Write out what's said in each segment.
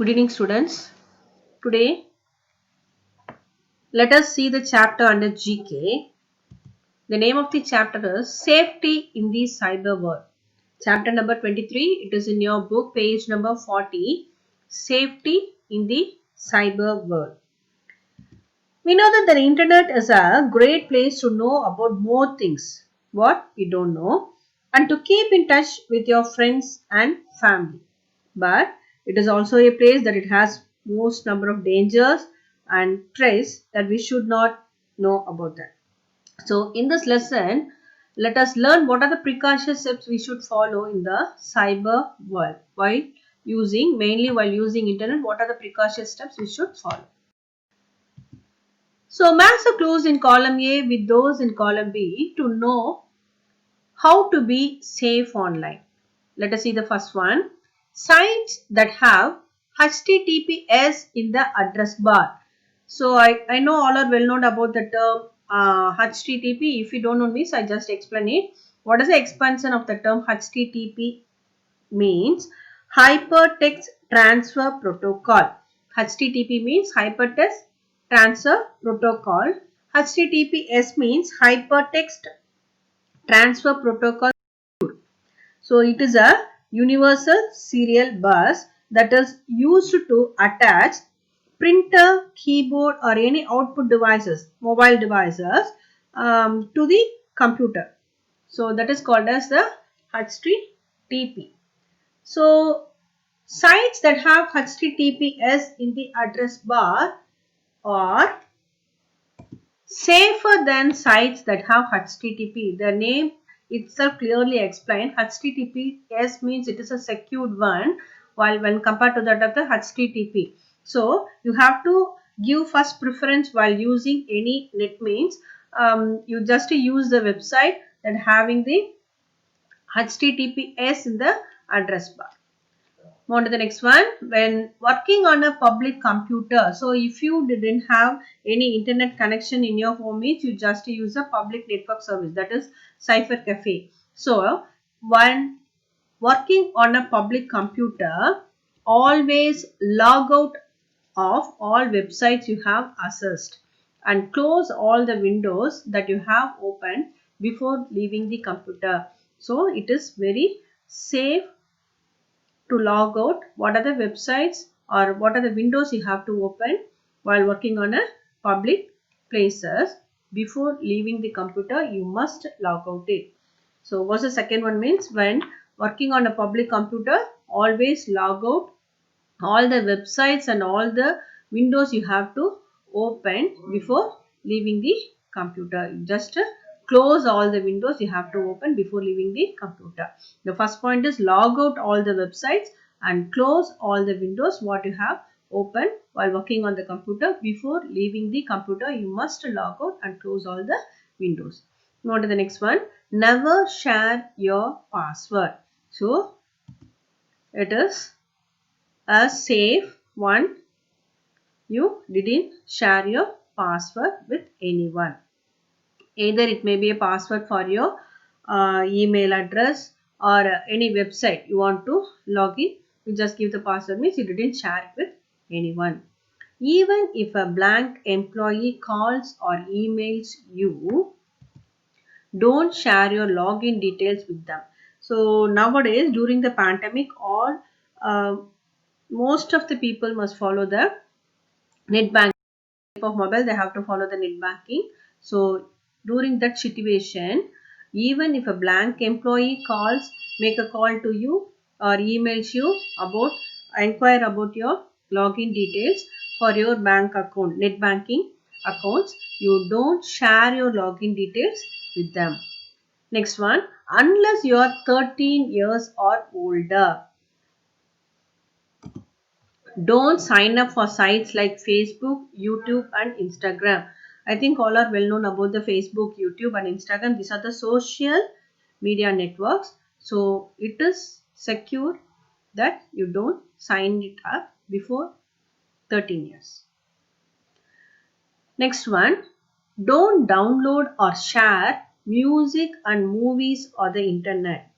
Good evening, students. Today, let us see the chapter under GK. The name of the chapter is Safety in the Cyber World. Chapter number 23. It is in your book, page number 40. Safety in the Cyber World. We know that the internet is a great place to know about more things what we don't know and to keep in touch with your friends and family. But it is also a place that it has most number of dangers and threats that we should not know about that. So in this lesson, let us learn what are the precaution steps we should follow in the cyber world mainly while using internet. What are the precaution steps we should follow? So match the clues in column A with those in column B to know how to be safe online. Let us see the first one. Sites that have HTTPS in the address bar. So I know all are well known about the term HTTP. If you don't know this, I just explain it. What is the expansion of the term HTTP? Means Hypertext Transfer Protocol. HTTP means Hypertext Transfer Protocol. HTTPS means Hypertext Transfer Protocol. So it is a universal serial bus that is used to attach printer, keyboard or any output devices, mobile devices to the computer. So that is called as the HTTP. So sites that have HTTPS in the address bar are safer than sites that have HTTP. The name itself clearly explained. HTTPS means it is a secured one, while when compared to that of the HTTP. So you have to give first preference while using any net means. You just use the website that having the HTTPS in the address bar. Move on to the next one. When working on a public computer, so if you didn't have any internet connection in your home, you just use a public network service, that is Cypher Cafe. So when working on a public computer, always log out of all websites you have accessed and close all the windows that you have opened before leaving the computer. So it is very safe to log out. What are the websites or what are the windows you have to open while working on a public places. Before leaving the computer, you must log out it. So what's the second one means? When working on a public computer, always log out all the websites and all the windows you have to open before leaving the computer. You just close all the windows you have to open before leaving the computer. The first point is log out all the websites and close all the windows what you have open while working on the computer. Before leaving the computer, you must log out and close all the windows. Move on to the next one. Never share your password. So it is a safe one. You didn't share your password with anyone. Either it may be a password for your email address or any website you want to log in. You just give the password, means you didn't share it with anyone. Even if a blank employee calls or emails you, don't share your login details with them. So nowadays during the pandemic, all most of the people must follow the net banking of mobile. They have to follow the net banking. So during that situation, even if a blank employee make a call to you or emails you about inquire about your login details for your bank account, net banking accounts, you don't share your login details with them. Next one, unless you are 13 years or older, don't sign up for sites like Facebook, YouTube and Instagram. I think all are well known about the Facebook, YouTube and Instagram. These are the social media networks. So it is secure that you don't sign it up before 13 years. Next one, don't download or share music and movies or the internet.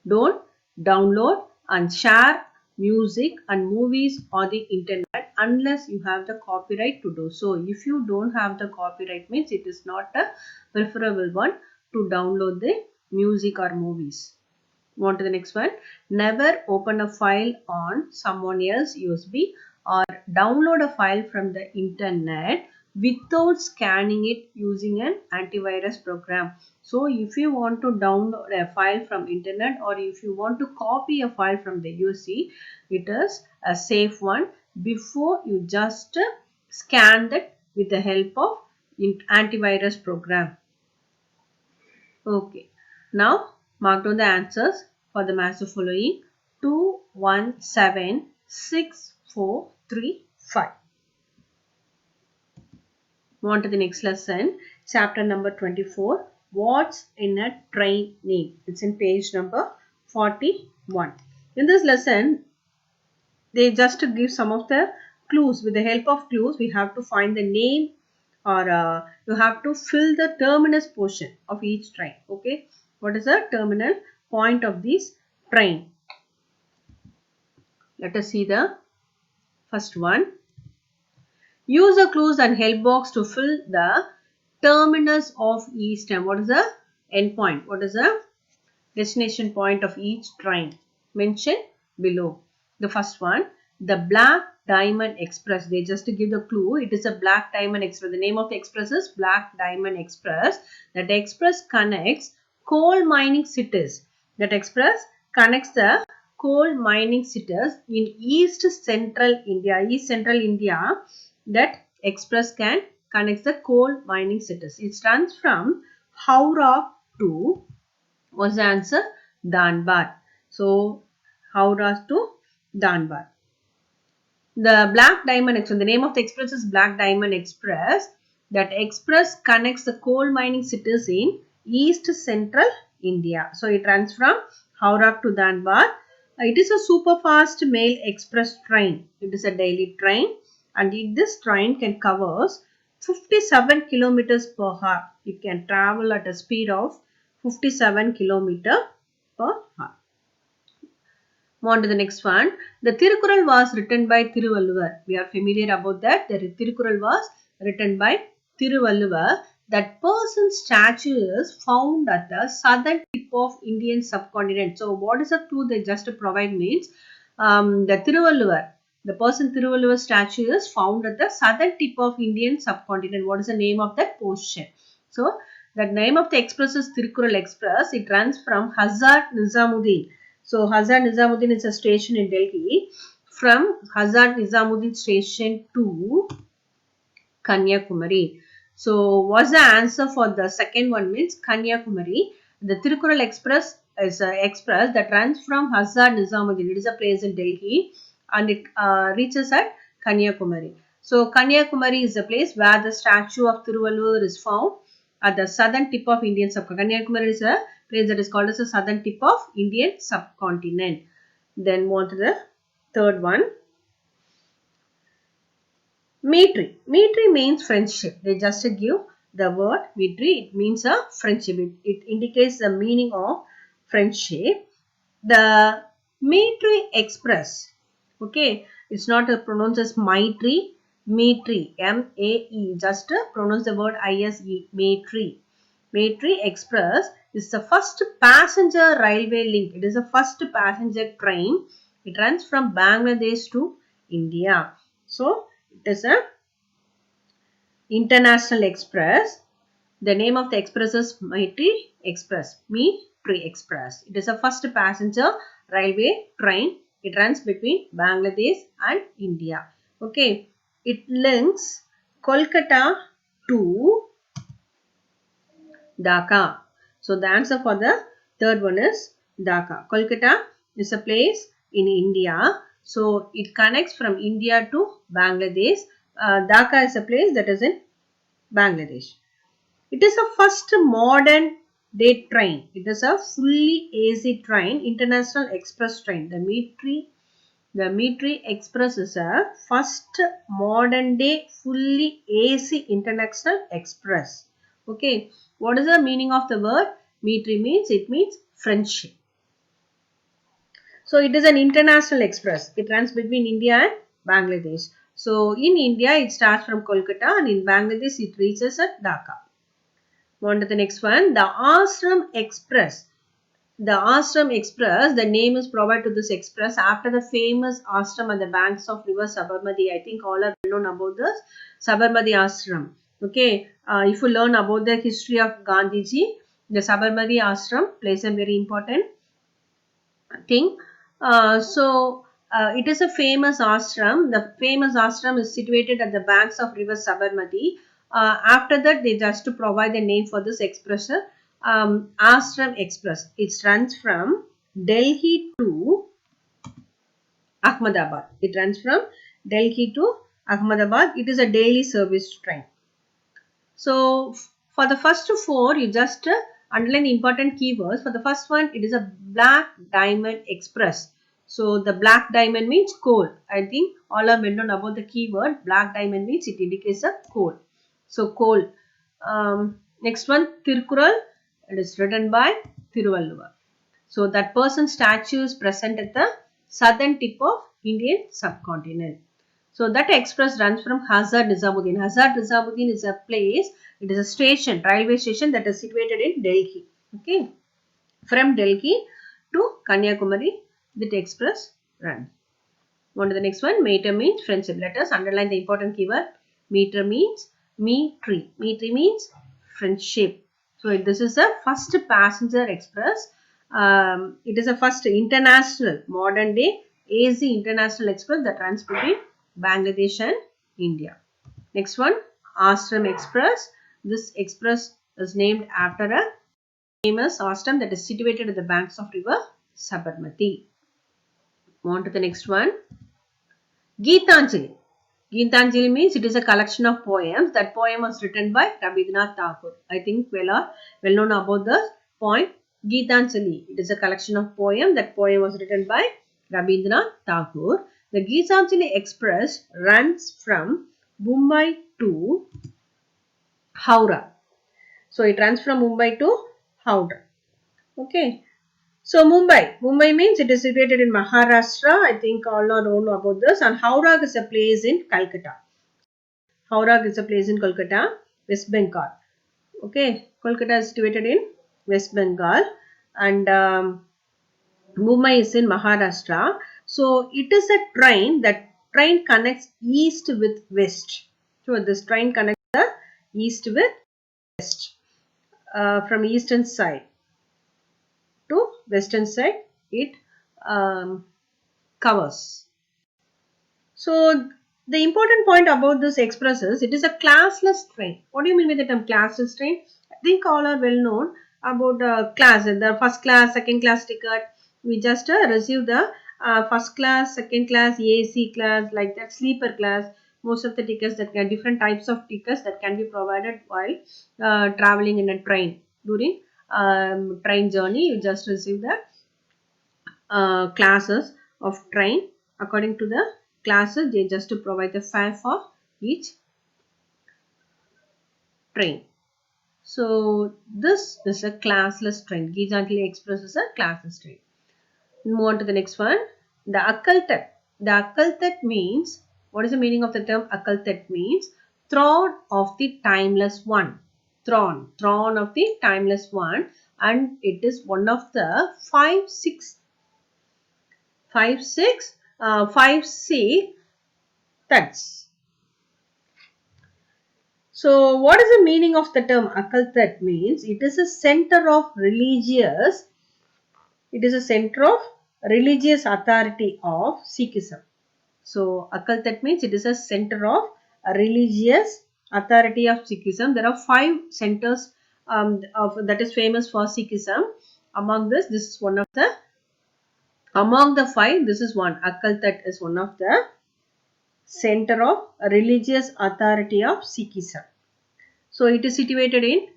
Don't download and share music and movies on the internet unless you have the copyright to do so. If you don't have the copyright, means it is not a preferable one to download the music or movies. On to the next one. Never open a file on someone else's USB or download a file from the internet without scanning it using an antivirus program. So if you want to download a file from internet or if you want to copy a file from the USB, it is a safe one before you just scan that with the help of antivirus program. Okay. Now mark down the answers for the match of following 2, 1, 7, 6, 4, 3, 5. Move on to the next lesson. Chapter number 24. What's in a train name? It's in page number 41. In this lesson, they just give some of the clues. With the help of clues, we have to find the name or you have to fill the terminus portion of each train. Okay. What is the terminal point of this train? Let us see the first one. Use the clues and help box to fill the terminus of each train. What is the end point? What is the destination point of each train? Mention below. The first one, the Black Diamond Express. They just give the clue. It is a Black Diamond Express. The name of the express is Black Diamond Express. That express connects coal mining cities. That express connects the coal mining cities in East Central India. East Central India, that express can connect the coal mining cities. It runs from Howrah to, what's the answer? Dhanbad. So, Howrah to Dhanbad. The Black Diamond Express, the name of the express is Black Diamond Express. That express connects the coal mining cities in East Central India. So, it runs from Howrah to Dhanbad. It is a super fast mail express train. It is a daily train and this train can cover 57 kilometers per hour. It can travel at a speed of 57 kilometers per hour. Move on to the next one. The Tirukural was written by Thiruvalluvar. We are familiar about that. The Tirukural was written by Thiruvalluvar. That person's statue is found at the southern tip of Indian subcontinent. So, what is the clue they just provide means the Thiruvalluvar. The person Thiruvalluvar statue is found at the southern tip of Indian subcontinent. What is the name of that portion? So, the name of the express is Tirukural Express. It runs from Hazrat Nizamuddin. So, Hazrat Nizamuddin is a station in Delhi. From Hazrat Nizamuddin station to Kanyakumari. So, what's the answer for the second one means Kanyakumari. The Tirukural Express is an express that runs from Hazrat Nizamuddin. It is a place in Delhi and it reaches at Kanyakumari. So, Kanyakumari is the place where the statue of Thiruvalluvar is found at the southern tip of Indian subcontinent. Kanyakumari is a place that is called as the southern tip of Indian subcontinent. Then move on to the third one. Metri. Metri means friendship. They just give the word metri. It means a friendship. It indicates the meaning of friendship. The Metri Express. Okay. It's not pronounced as Maitri. Metri. M-A-E. Just pronounce the word I-S-E. Metri. Metri Express is the first passenger railway link. It is the first passenger train. It runs from Bangladesh to India. So, it is a international express. The name of the express is Metri Express. Metri Express. It is a first passenger railway train. It runs between Bangladesh and India. Okay. It links Kolkata to Dhaka. So, the answer for the third one is Dhaka. Kolkata is a place in India. So, it connects from India to Bangladesh. Dhaka is a place that is in Bangladesh. It is a first modern day train. It is a fully AC train, international express train. The Metri Express is a first modern day fully AC international express. Okay. What is the meaning of the word? Metri means, it means friendship. So it is an international express. It runs between India and Bangladesh. So in India, it starts from Kolkata, and in Bangladesh, it reaches at Dhaka. On to the next one, the Ashram Express. The Ashram Express, the name is provided to this express after the famous ashram at the banks of river Sabarmati. I think all are well known about this Sabarmati Ashram. Okay, if you learn about the history of Gandhiji, the Sabarmati Ashram plays a very important thing. It is a famous ashram. The famous ashram is situated at the banks of river Sabarmati. After that, they just to provide the name for this express, Ashram Express. It runs from Delhi to Ahmedabad. It runs from Delhi to Ahmedabad. It is a daily service train. So for the first four, you just underline the important keywords. For the first one, it is a Black Diamond Express. So the black diamond means coal. I think all are well known about the keyword. Black diamond means it indicates a coal. So coal. Next one, Tirkural. It is written by Thiruvalluvar. So that person's statue is present at the southern tip of Indian subcontinent. So that express runs from Hazard Nizamuddin. Hazard Nizamuddin is a place, it is a station, railway station that is situated in Delhi. Okay. From Delhi to Kanyakumari, that express runs. On to the next one, meter means friendship. Let us underline the important keyword. Meter means me tree. Me tree means friendship. So this is the first passenger express. It is a first international modern day AC international express that runs between Bangladesh and India. Next one, Ashram Express. This express is named after a famous ashram that is situated at the banks of river Sabarmati. On to the next one, Geetanjali. Geetanjali means it is a collection of poems. That poem was written by Rabindranath Tagore. I think well known about the poem Geetanjali. It is a collection of poems. That poem was written by Rabindranath Tagore. The Geetanjali Express runs from Mumbai to Howrah. So it runs from Mumbai to Howrah. Okay. So Mumbai means it is situated in Maharashtra. I think all are known about this. And Howrah is a place in Calcutta. Howrah is a place in Kolkata, West Bengal. Okay, Kolkata is situated in West Bengal, and Mumbai is in Maharashtra. So it is a train that train connects east with west. So this train connects the east with west from eastern side to western side. It covers. So the important point about this express is it is a classless train. What do you mean with the term classless train? I think all are well known about class. The first class, second class ticket. We just receive the first class, second class, AC class, like that, sleeper class. Most of the tickets that can different types of tickets that can be provided while traveling in a train during train journey. You just receive the classes of train according to the classes. They just to provide the fare for each train. So this is a classless train. Geetanjali Express is a classless train. Move on to the next one. The Akal Takht. The Akal Takht means, what is the meaning of the term Akal Takht? Means throne of the timeless one. Throne of the timeless one, and it is one of the five Sikh Takhts. So what is the meaning of the term Akal Takht? Means it is a center of religious authority of Sikhism. So Akal Takht means it is a center of a religious authority of Sikhism. There are 5 centers that is famous for Sikhism. Among this is one of the, among the 5, this is one. Akal Takht is one of the center of religious authority of Sikhism. So it is situated in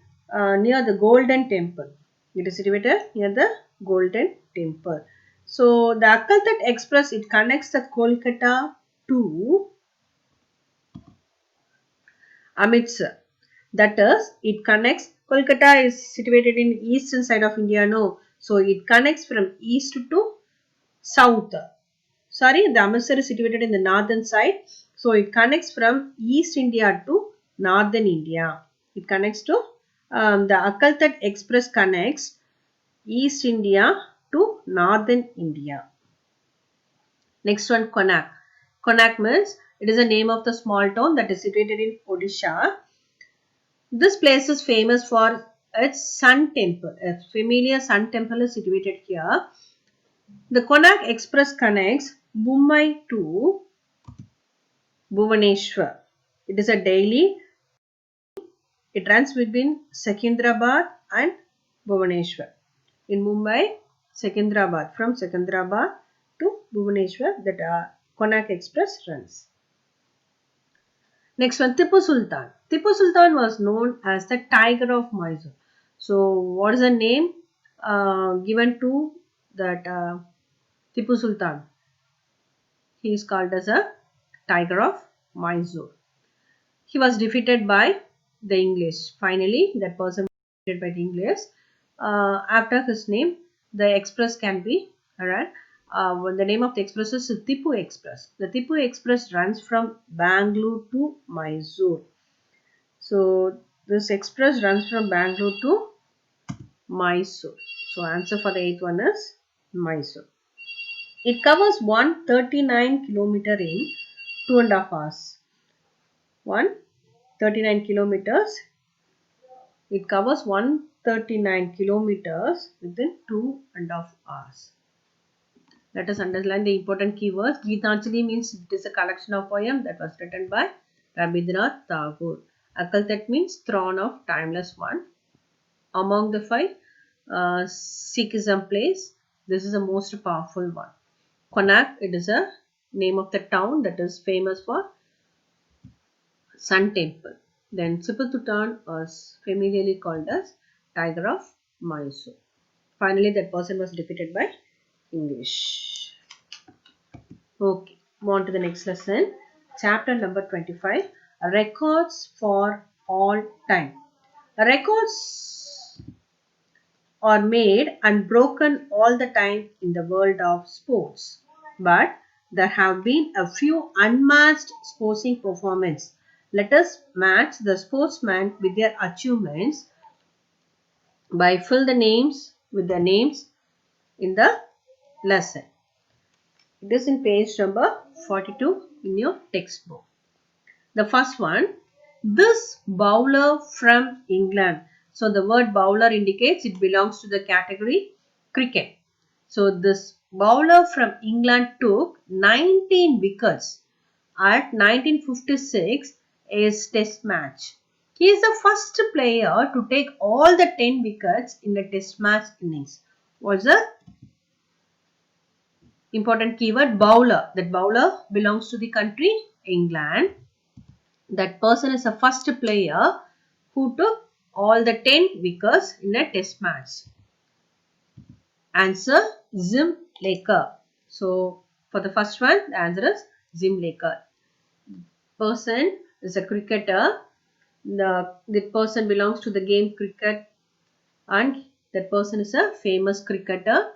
near the Golden Temple. It is situated near the Golden Temple. So the Akal Takht Express, it connects the Kolkata to Amritsar. That is, it connects, Kolkata is situated in eastern side of India, no. So it connects from east to south. Sorry, the Amritsar is situated in the northern side. So it connects from East India to northern India. It connects to the Akal Takht Express connects East India to northern India. Next one, Konark. Konark means it is a name of the small town that is situated in Odisha. This place is famous for its sun temple. A familiar sun temple is situated here. The Konark Express connects Mumbai to Bhubaneswar. It is a daily. It runs between Secunderabad and Bhubaneswar. In Mumbai, Secunderabad. From Secunderabad to Bhubaneswar, that Konark Express runs. Next one, Tipu Sultan. Tipu Sultan was known as the Tiger of Mysore. So, what is the name given to that Tipu Sultan? He is called as a Tiger of Mysore. He was defeated by the English. Finally, that person was defeated by the English. After his name, the express can be run. The name of the express is Tipu Express. The Tipu Express runs from Bangalore to Mysore. So this express runs from Bangalore to Mysore. So answer for the eighth one is Mysore. It covers 139 km in 2.5 hours. 139 kilometers. It covers 139 kilometers within 2.5 hours. Let us underline the important keywords. Gitanjali means it is a collection of poems that was written by Rabindranath Tagore. Akal Takht means throne of timeless one. Among the five, Sikhism place. This is the most powerful one. Konark, it is a name of the town that is famous for Sun Temple. Then Tipu Sultan was familiarly called as Tiger of Mysore. Finally, that person was defeated by English. Okay, move on to the next lesson. Chapter number 25. Records for all time. Records are made and broken all the time in the world of sports. But there have been a few unmatched sporting performances. Let us match the sportsmen with their achievements by fill the names with the names in the lesson. It is in page number 42 in your textbook. The first one, this bowler from England. So the word bowler indicates it belongs to the category cricket. So this bowler from England took 19 wickets at 1956 is test match. He is the first player to take all the 10 wickets in a test match innings. What's the important keyword? Bowler. That bowler belongs to the country England. That person is the first player who took all the 10 wickets in a test match. Answer, Jim Laker. So for the first one, the answer is Jim Laker. Person is a cricketer. The person belongs to the game cricket and that person is a famous cricketer.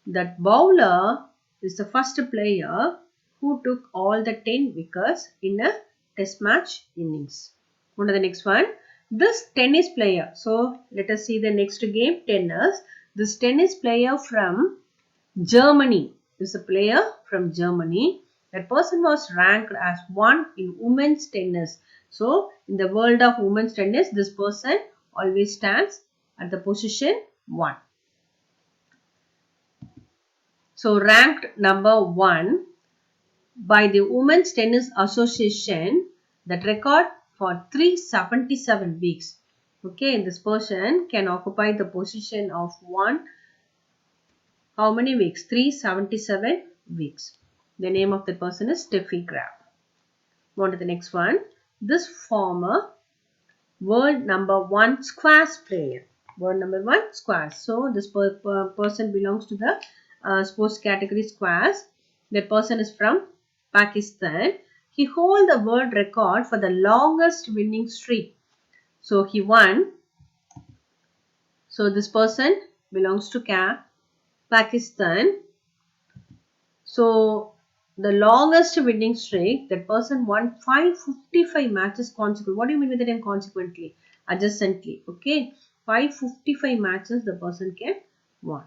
That bowler is the first player who took all the 10 wickets in a test match innings. On to the next one. This tennis player. So let us see the next game, tennis. This tennis player from Germany is a player from Germany. That person was ranked as 1 in women's tennis. So in the world of women's tennis, this person always stands at the position 1. So ranked number 1 by the Women's Tennis Association, that record for 377 weeks. Okay, this person can occupy the position of 1. How many weeks? 377 weeks. The name of the person is Steffi Graf. On to the next one. This former world number 1 squash player. World number 1 squash. So this person belongs to the sports category squash. That person is from Pakistan. He holds the world record for the longest winning streak. So he won. So this person belongs to Pakistan. So the longest winning streak, that person won 555 matches consequently. What do you mean with that in consequently? Adjacently. Okay. 555 matches the person can won.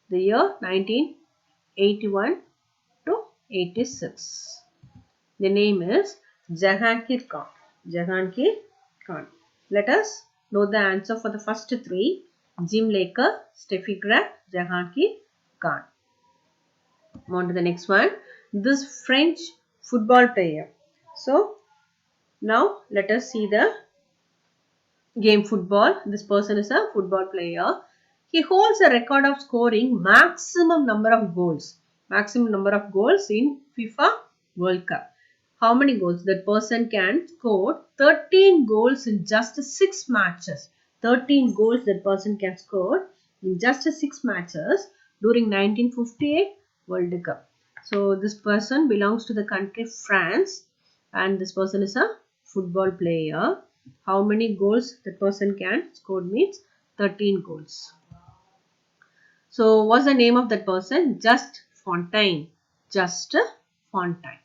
The year 1981 to 86. The name is Jahangir Khan. Jahangir Khan. Let us know the answer for the first three. Jim Laker, Steffi Graf, Jahangir Khan. On to the next one. This French football player. So now let us see the game football. This person is a football player. He holds a record of scoring maximum number of goals. Maximum number of goals in FIFA World Cup. How many goals? That person can score 13 goals in just 6 matches. 13 goals that person can score in just 6 matches during 1958 World Cup. So this person belongs to the country France, and this person is a football player. How many goals the person can score means 13 goals. So what's the name of that person? Just Fontaine. Just Fontaine.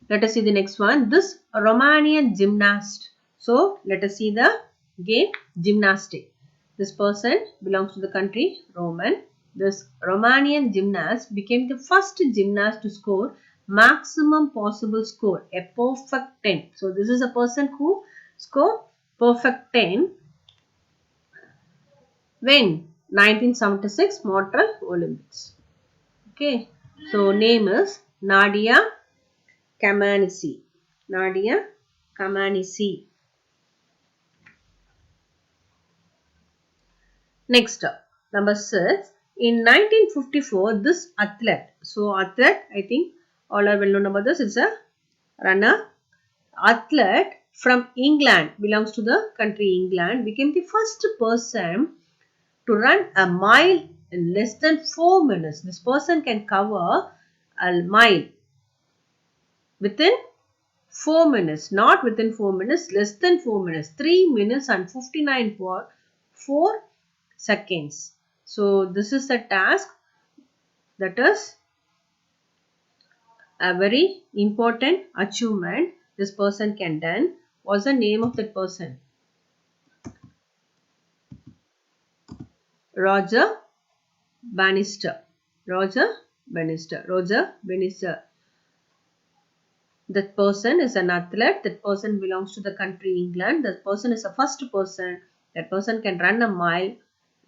Let us see the next one. This Romanian gymnast. So let us see the game gymnastic. This person belongs to the country Roman. This Romanian gymnast became the first gymnast to score maximum possible score, a perfect 10. So this is a person who scored perfect 10 when 1976 Montreal Olympics. Okay. So name is Nadia Comaneci. Nadia Comaneci. Next up, number 6. In 1954, this athlete. So athlete, I think all are well known about this. It's a runner. Athlete from England, belongs to the country England, became the first person to run a mile in less than 4 minutes. This person can cover a mile within 4 minutes, not within 4 minutes, less than 4 minutes, 3 minutes and 59.4 seconds. So this is a task that is a very important achievement this person can done. What's the name of that person? Roger Bannister. Roger Bannister. Roger Bannister. That person is an athlete. That person belongs to the country England. That person is the first person. That person can run a mile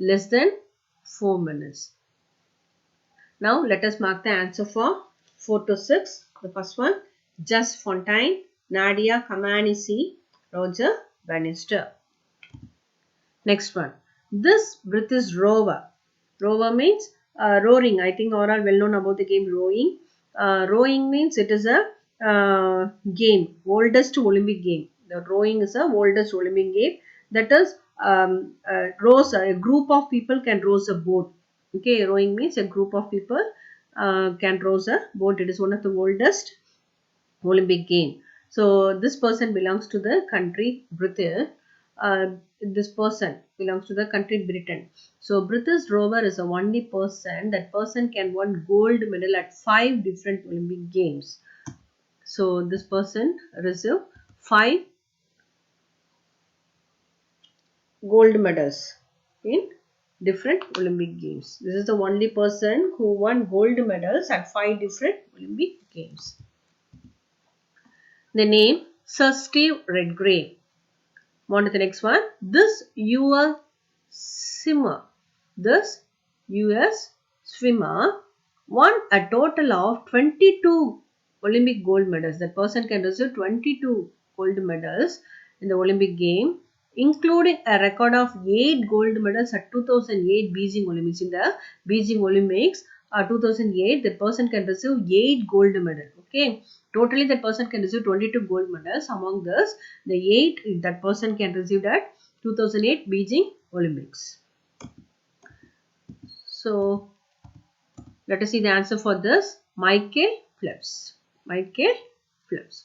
less than 4 minutes. Now let us mark the answer for 4 to 6. The first one, Just Fontaine, Nadia Comaneci, Roger Bannister. Next one, this British rower. Rower means rowing. I think all are well known about the game rowing. Rowing means it is a game, oldest Olympic game. The rowing is a oldest Olympic game. That is rows. A group of people can row a boat. Okay, rowing means a group of people can row a boat. It is one of the oldest Olympic game. So this person belongs to the country Britain. This person belongs to the country Britain. So British rower is the only person that person can win gold medal at 5 different Olympic games. So this person received 5 gold medals in different Olympic games. This is the only person who won gold medals at 5 different Olympic games. The name Sir Steve Redgrave. On to the next one. This US swimmer won a total of 22 Olympic gold medals. The person can receive 22 gold medals in the Olympic game, including a record of 8 gold medals at 2008 Beijing Olympics. In the Beijing Olympics 2008, the person can receive 8 gold medals. Okay, totally that person can receive 22 gold medals. Among this, the 8 that person can receive at 2008 Beijing Olympics. So let us see the answer for this. Michael Phelps. Michael Phelps.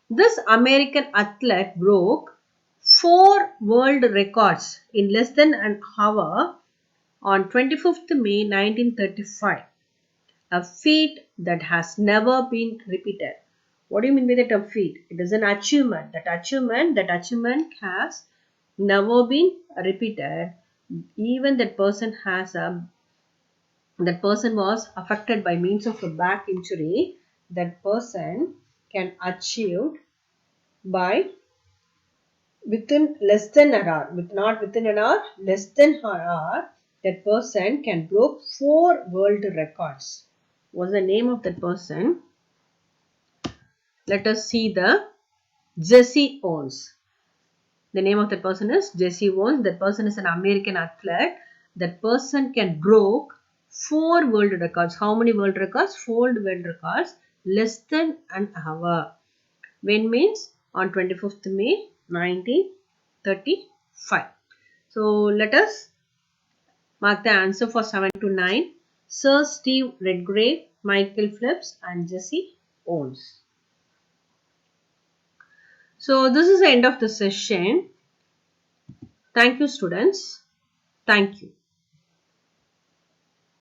This American athlete broke 4 world records in less than an hour on 25th May 1935. A feat that has never been repeated. What do you mean by that? A feat? It is an achievement. That achievement has never been repeated. Even that person was affected by means of a back injury. That person can achieve by within less than an hour, not within an hour, less than an hour, that person can broke 4 world records. What's the name of that person? Let us see the Jesse Owens. The name of that person is Jesse Owens. That person is an American athlete. That person can broke 4 world records. How many world records? 4 world records less than an hour. When means on 25th May 1935. So let us mark the answer for 7 to 9. Sir Steve Redgrave, Michael Phelps and Jesse Owens. So this is the end of the session. Thank you, students. Thank you.